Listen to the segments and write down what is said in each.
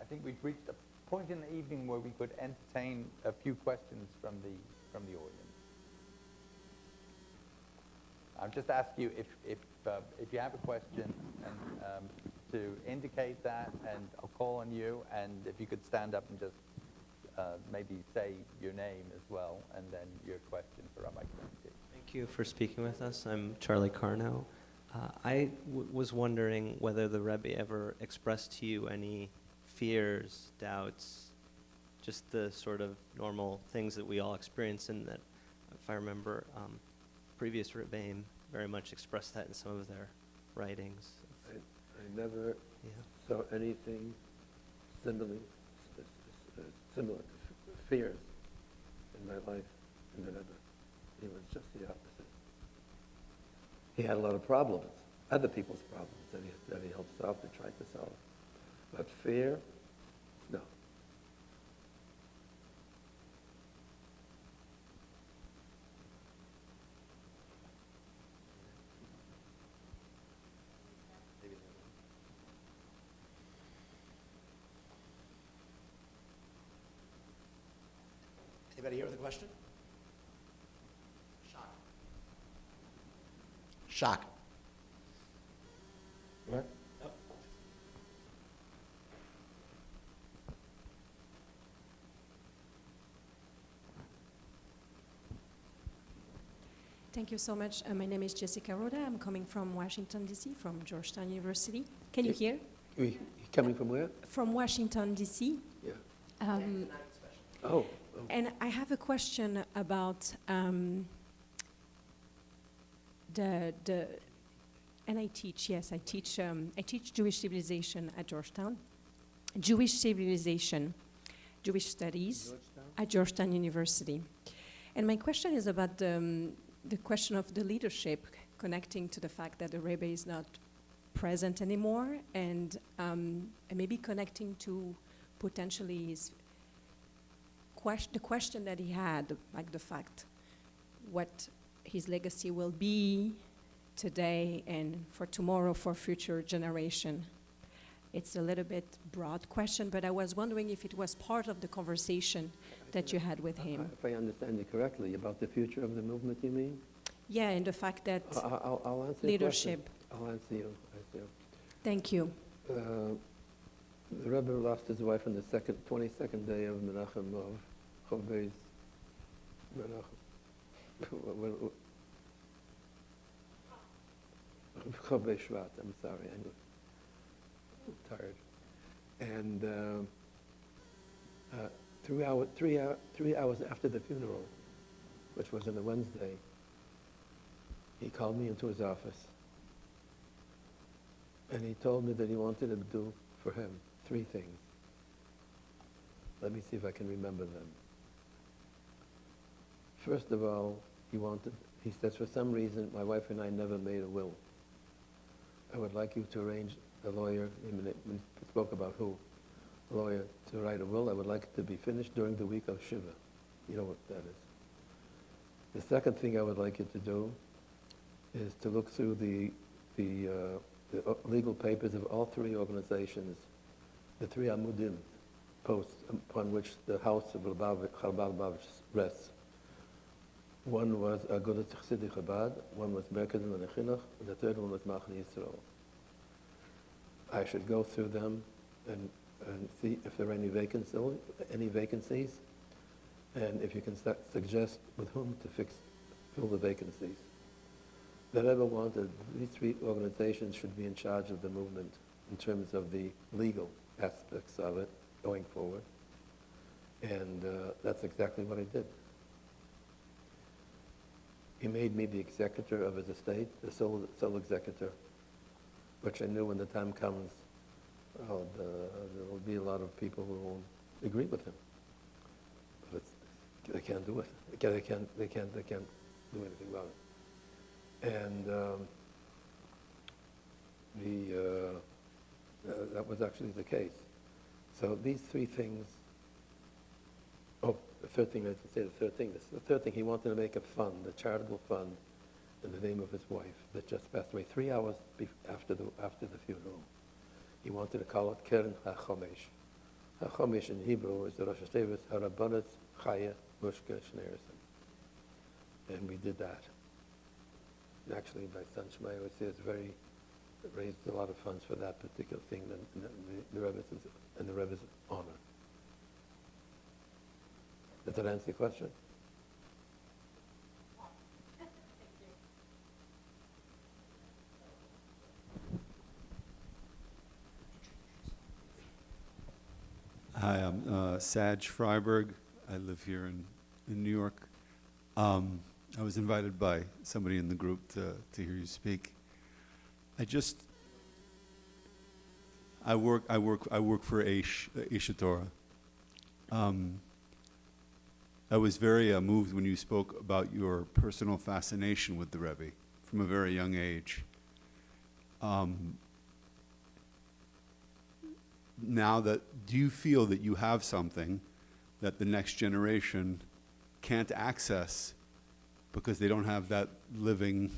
think we've reached a point in the evening where we could entertain a few questions from the audience. I'll just ask you if you have a question, and to indicate that, and I'll call on you, and if you could stand up and just maybe say your name as well, and then your question for Rabbi Krinsky. Thank you for speaking with us. I'm Charlie Carno. I was wondering whether the Rebbe ever expressed to you any fears, doubts, just the sort of normal things that we all experience, and that, if I remember, previous Rebbeim very much expressed that in some of their writings. I never saw anything similar to fears in my life in the Rebbe. He was just the opposite. He had a lot of problems, other people's problems that he helped solve, to try to solve. But fear, no. Anybody here with a question? Shock. What? Nope. Thank you so much. My name is Jessica Roda. I'm coming from Washington, D.C., from Georgetown University. Can you hear? Coming from where? From Washington, D.C. Yeah. Oh. And I have a question about and I teach Jewish civilization at Georgetown, Jewish civilization, Jewish studies at Georgetown University. And my question is about the question of the leadership, connecting to the fact that the Rebbe is not present anymore, and maybe connecting to potentially the question that he had, like the fact what his legacy will be today and for tomorrow, for future generation. It's a little bit broad question, but I was wondering if it was part of the conversation that you had with him. If I understand you correctly, about the future of the movement, you mean? Yeah, and the fact that I'll answer leadership. I'll answer you. Thank you. The Rebbe lost his wife on the 22nd day of Menachem, of Chovei's Menachem. Chovei Shvat, I'm sorry, I'm tired. And 3 hours after the funeral, which was on a Wednesday, he called me into his office. And he told me that he wanted to do for him 3 things. Let me see if I can remember them. First of all, he says, for some reason, my wife and I never made a will. I would like you to arrange a lawyer, we spoke about who, a lawyer to write a will. I would like it to be finished during the week of Shiva. You know what that is. The second thing I would like you to do is to look through the legal papers of all 3 organizations, the 3 Amudim posts upon which the house of Lubavitch rests. One was Agudat Chassidik Chabad, one was Merkez Menachinach, and the third one was Machne Yisrael. I should go through them and see if there are any vacancies, and if you can suggest with whom to fill the vacancies. The Rebbe wanted these 3 organizations should be in charge of the movement in terms of the legal aspects of it going forward, and that's exactly what I did. He made me the executor of his estate, the sole executor, which I knew when the time comes, there will be a lot of people who won't agree with him. But they can't do it. They can't do anything about it. And that was actually the case. So these 3 things. The third thing, the third thing, he wanted to make a fund, a charitable fund, in the name of his wife that just passed away 3 hours after the funeral. He wanted to call it Keren HaChomesh, HaChomish in Hebrew is the Rosh Hashanah Harabonot Chaya Mushka Shneerson. And we did that. And actually, my son Shmai always says raised a lot of funds for that particular thing in the Rebbe's honor. Does that answer your question? Hi, I'm Saj Freiberg. I live here in New York. I was invited by somebody in the group to hear you speak. I work for Aish Torah. I was very moved when you spoke about your personal fascination with the Rebbe from a very young age. Now do you feel that you have something that the next generation can't access because they don't have that living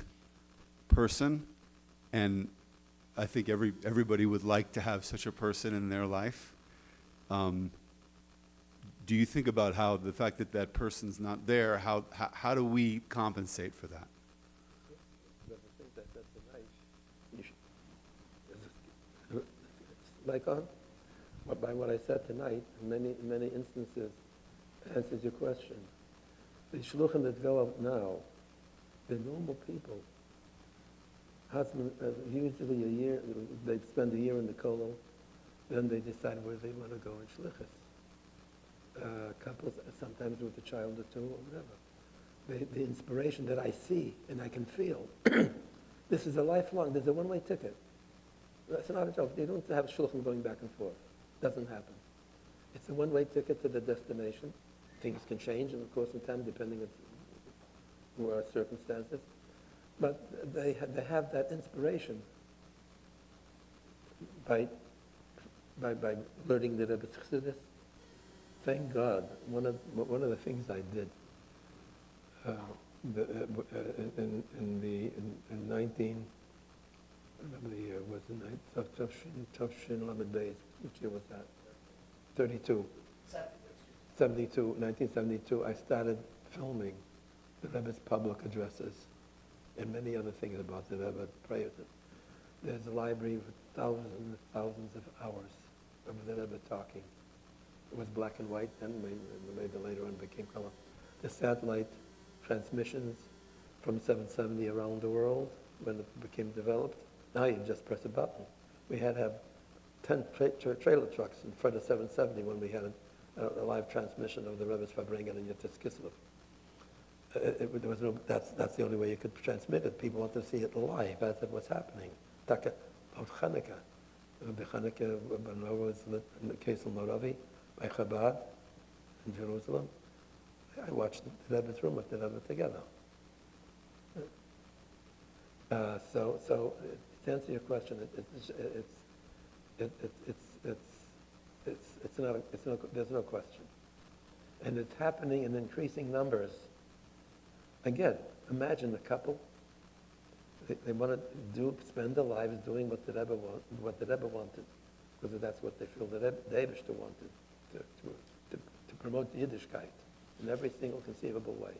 person? And I think everybody would like to have such a person in their life. Do you think about how the fact that that person's not there, how do we compensate for that? Like on? By what I said tonight, in many instances, answers your question. The shluchim that go out now, they're normal people. Husband, usually a year, they'd spend a year in the kollel, then they decide where they want to go in shlichus. Couples, sometimes with a child or two or whatever. The inspiration that I see and I can feel, this is a lifelong, there's a one-way ticket. That's not a joke. They don't have shulchan going back and forth. Doesn't happen. It's a one-way ticket to the destination. Things can change, and of course, in time, depending on our circumstances. But they have that inspiration by learning the Rebbe's Chassidus. Thank God. One of the things I did in 19. Remember the year was the Tufshin Lamed Beis. Which year was that? 32. 1972. I started filming the Rebbe's public addresses and many other things about the Rebbe prayers. There's a library with thousands and thousands of hours of the Rebbe talking. It was black and white then, maybe later on became color. The satellite transmissions from 770 around the world when it became developed. Now you just press a button. We had to have 10 trailer trucks in front of 770 when we had a live transmission of the Rebbe's Farbrengen and Yitzhak Kislev. There was no. That's the only way you could transmit it. People wanted to see it live as it was happening. Taka about Chanukah. The Chanukah menorah was lit in the Kesel Moravi by Chabad in Jerusalem. I watched the Rebbe's room with the Rebbe together. So to answer your question, there's no question, and it's happening in increasing numbers. Again, imagine a couple. They want to spend their lives doing what the Rebbe wanted, because that's what they feel the Rebbe wanted to promote Yiddishkeit in every single conceivable way.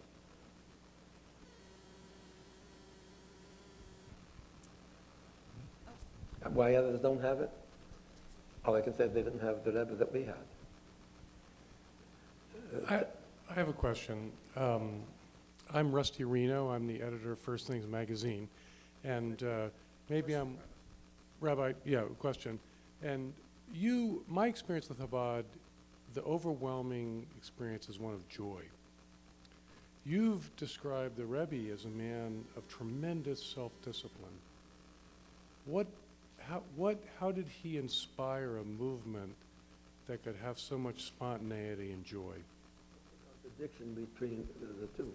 Why others don't have it? All I can say is they didn't have the Rebbe that we had. I have a question. I'm Rusty Reno. I'm the editor of First Things Magazine. And maybe I'm, Rabbi, question. And my experience with Chabad, the overwhelming experience is one of joy. You've described the Rebbe as a man of tremendous self-discipline. How did he inspire a movement that could have so much spontaneity and joy? Contradiction between the two.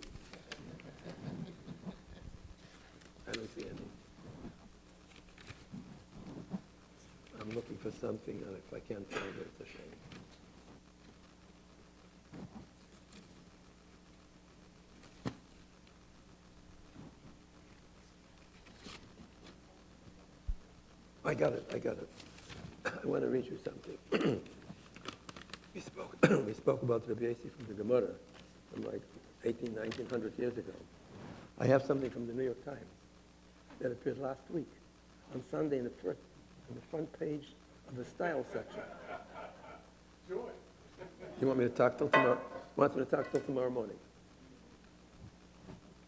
I don't see any. I'm looking for something, and if I can't find it, it's a shame. I got it. I want to read you something. we spoke about Rabbi Yossi from the Gemara from like 1900 years ago. I have something from the New York Times that appeared last week on Sunday in the front page of the style section. You want me to talk till tomorrow? Want me to talk till tomorrow morning?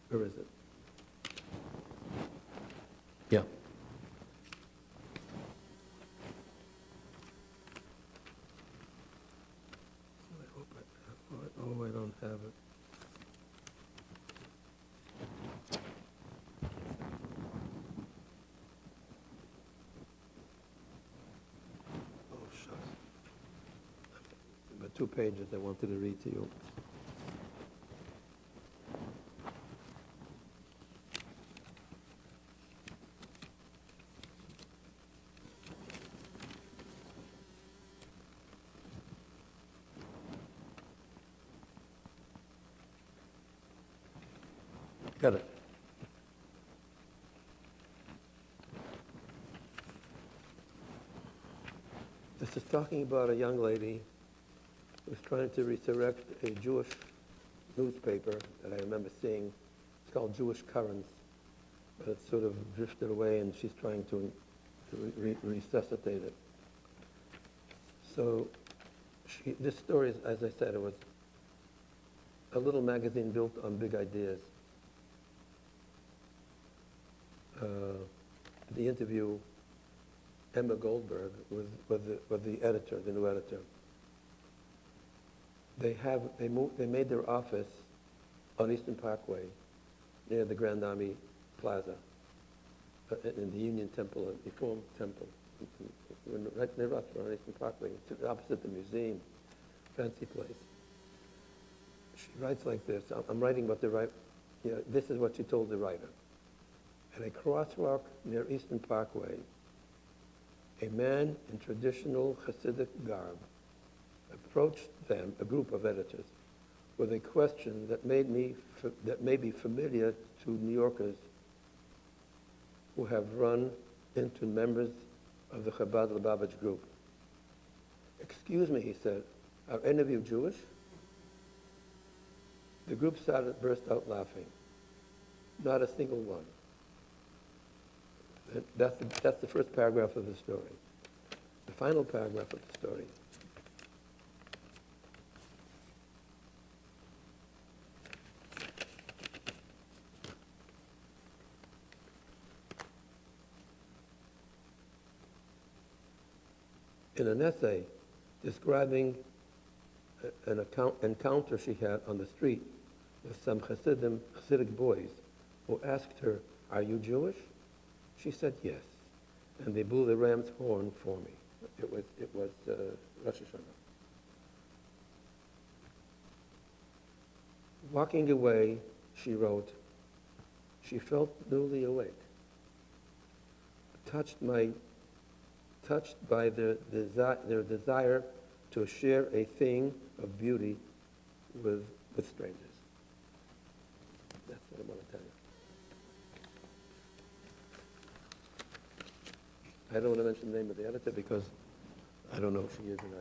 Where is it? Yeah. I don't have it. Oh, shucks. But 2 pages I wanted to read to you. Got it. This is talking about a young lady who's trying to resurrect a Jewish newspaper that I remember seeing. It's called Jewish Currents, but it's sort of drifted away, and she's trying to resuscitate it. So this story, as I said, it was a little magazine built on big ideas. The interview, Emma Goldberg with the editor, the new editor. They made their office on Eastern Parkway, near the Grand Army Plaza, in the Union Temple and Reform Temple, right near us, on Eastern Parkway, opposite the museum, fancy place. She writes like this. I'm writing what the writer. This is what she told the writer. At a crosswalk near Eastern Parkway, a man in traditional Hasidic garb approached them, a group of editors, with a question that may be familiar to New Yorkers who have run into members of the Chabad Lubavitch group. "Excuse me," he said, "are any of you Jewish?" The group burst out laughing. Not a single one. That's the first paragraph of the story. The final paragraph of the story. In an essay describing an encounter she had on the street with some Hasidic boys who asked her, "Are you Jewish?" She said yes, and they blew the ram's horn for me. It was Rosh Hashanah. Walking away, she wrote, she felt newly awake, touched by their desire to share a thing of beauty with strangers. That's what I want to tell you. I don't want to mention the name of the editor because I don't know who she is, and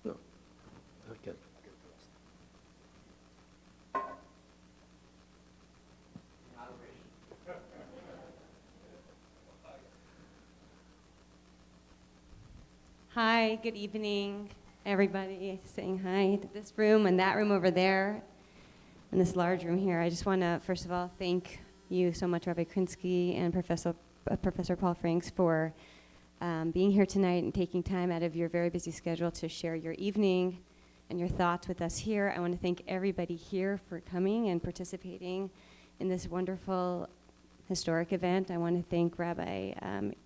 no, okay. Hi, good evening, everybody. Saying hi to this room and that room over there, and this large room here. I just want to, first of all, thank you so much, Rabbi Krinsky and Professor Paul Franks, for being here tonight and taking time out of your very busy schedule to share your evening and your thoughts with us here. I want to thank everybody here for coming and participating in this wonderful historic event. I want to thank Rabbi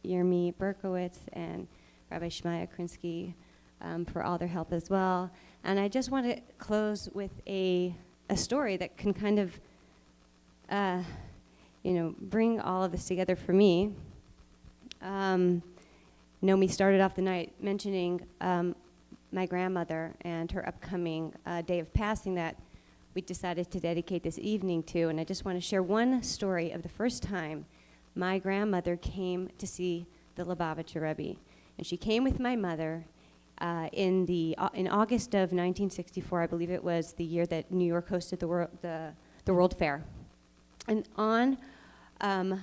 Yirmi Berkowitz and Rabbi Shmaya Krinsky for all their help as well. And I just want to close with a story that can kind of bring all of this together for me. Nomi started off the night mentioning my grandmother and her upcoming day of passing that we decided to dedicate this evening to. And I just want to share one story of the first time my grandmother came to see the Lubavitcher Rebbe. And she came with my mother In August of 1964, I believe it was the year that New York hosted the World Fair. And on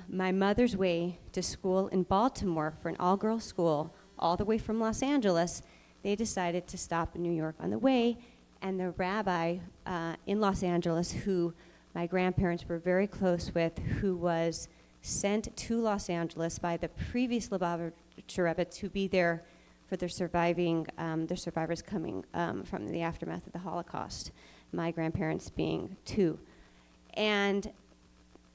my mother's way to school in Baltimore for an all-girls school, all the way from Los Angeles, they decided to stop in New York on the way, and the rabbi in Los Angeles, who my grandparents were very close with, who was sent to Los Angeles by the previous Lubavitcher Rebbe to be there for their survivors coming from the aftermath of the Holocaust, my grandparents being two. And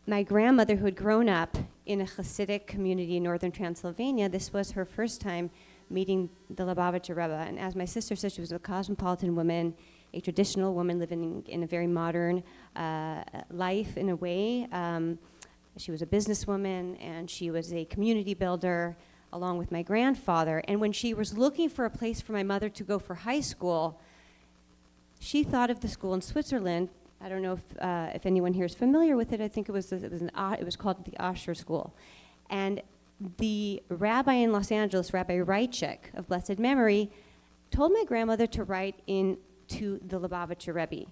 my grandmother, who had grown up in a Hasidic community in northern Transylvania, this was her first time meeting the Lubavitcher Rebbe. And as my sister said, she was a cosmopolitan woman, a traditional woman living in a very modern life in a way. She was a businesswoman, and she was a community builder, along with my grandfather. And when she was looking for a place for my mother to go for high school, she thought of the school in Switzerland. I don't know if anyone here is familiar with it. I think it was called the Asher School. And the rabbi in Los Angeles, Rabbi Reichek of blessed memory, told my grandmother to write into the Lubavitcher Rebbe.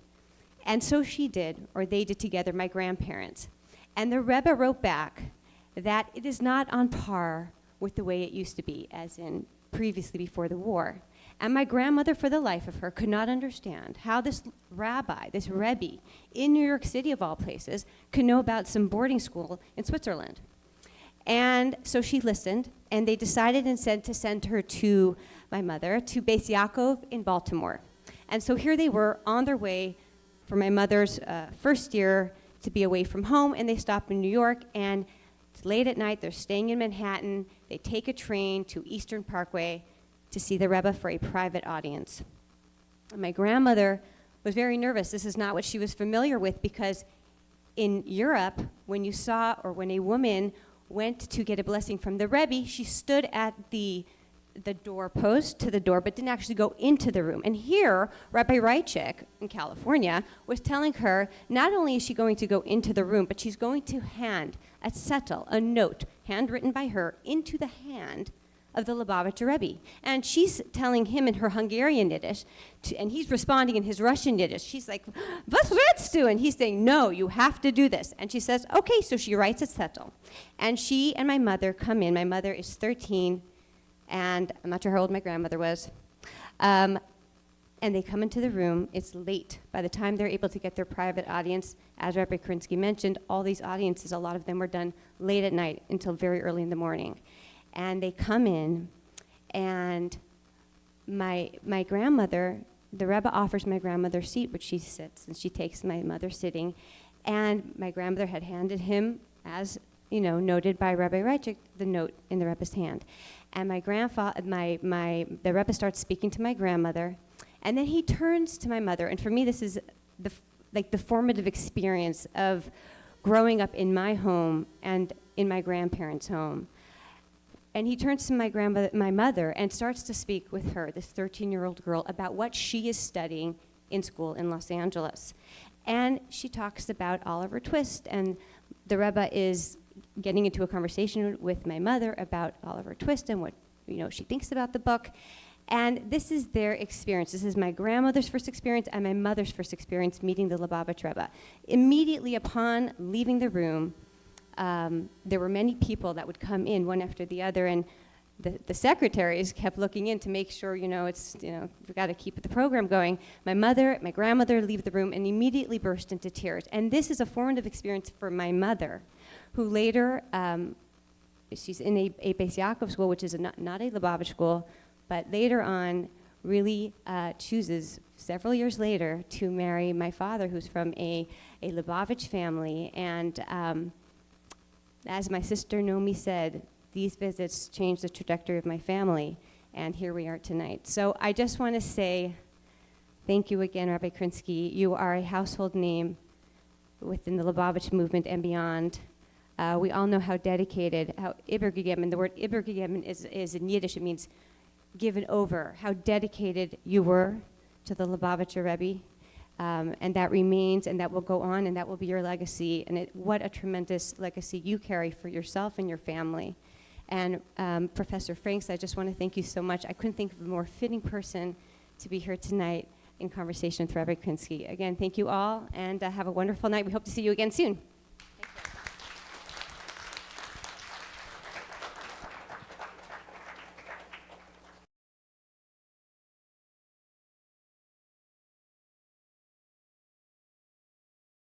And so she did, or they did together, my grandparents. And the Rebbe wrote back that it is not on par with the way it used to be, as in previously before the war. And my grandmother, for the life of her, could not understand how this rabbi, this Rebbe, in New York City of all places, could know about some boarding school in Switzerland. And so she listened, and they decided instead to send her to my mother, to Beis Yaakov in Baltimore. And so here they were on their way for my mother's first year to be away from home, and they stop in New York, and it's late at night, they're staying in Manhattan, they take a train to Eastern Parkway to see the Rebbe for a private audience. And my grandmother was very nervous. This is not what she was familiar with, because in Europe, when a woman went to get a blessing from the Rebbe, she stood at the doorpost to the door, but didn't actually go into the room. And here, Rabbi Reichek in California was telling her, not only is she going to go into the room, but she's going to hand a settle, a note, handwritten by her, into the hand of the Lubavitcher Rebbe. And she's telling him in her Hungarian Yiddish, and he's responding in his Russian Yiddish. She's like, "Was willst du?" And he's saying, "No, you have to do this." And she says, "Okay," so she writes a settle. And she and my mother come in. My mother is 13, and I'm not sure how old my grandmother was. And they come into the room. It's late. By the time they're able to get their private audience, as Rabbi Krinsky mentioned, all these audiences, a lot of them were done late at night until very early in the morning. And they come in, and my grandmother, the Rebbe offers my grandmother a seat, which she sits, and she takes my mother sitting. And my grandmother had handed him, as noted by Rabbi Reichek, the note in the Rebbe's hand. And the Rebbe starts speaking to my grandmother, and then he turns to my mother. And for me, this is the formative experience of growing up in my home and in my grandparents' home. And he turns to my mother, and starts to speak with her, this 13-year-old girl, about what she is studying in school in Los Angeles. And she talks about Oliver Twist, and the Rebbe is getting into a conversation with my mother about Oliver Twist and what she thinks about the book. And this is their experience. This is my grandmother's first experience and my mother's first experience meeting the Lubavitch Rebbe. Immediately upon leaving the room, there were many people that would come in one after the other, and the secretaries kept looking in to make sure, we've got to keep the program going. My grandmother leave the room and immediately burst into tears. And this is a formative experience for my mother, who later, she's in a Beis Yaakov school, which is not a Lubavitch school, but later on really chooses, several years later, to marry my father, who's from a Lubavitch family. And as my sister Nomi said, these visits changed the trajectory of my family, and here we are tonight. So I just want to say thank you again, Rabbi Krinsky. You are a household name within the Lubavitch movement and beyond. We all know how dedicated, how übergegeben, the word übergegeben is in Yiddish, it means given over, how dedicated you were to the Lubavitcher Rebbe. And that remains, and that will go on, and that will be your legacy. And what a tremendous legacy you carry for yourself and your family. And Professor Franks, I just want to thank you so much. I couldn't think of a more fitting person to be here tonight in conversation with Rabbi Krinsky. Again, thank you all, and have a wonderful night. We hope to see you again soon.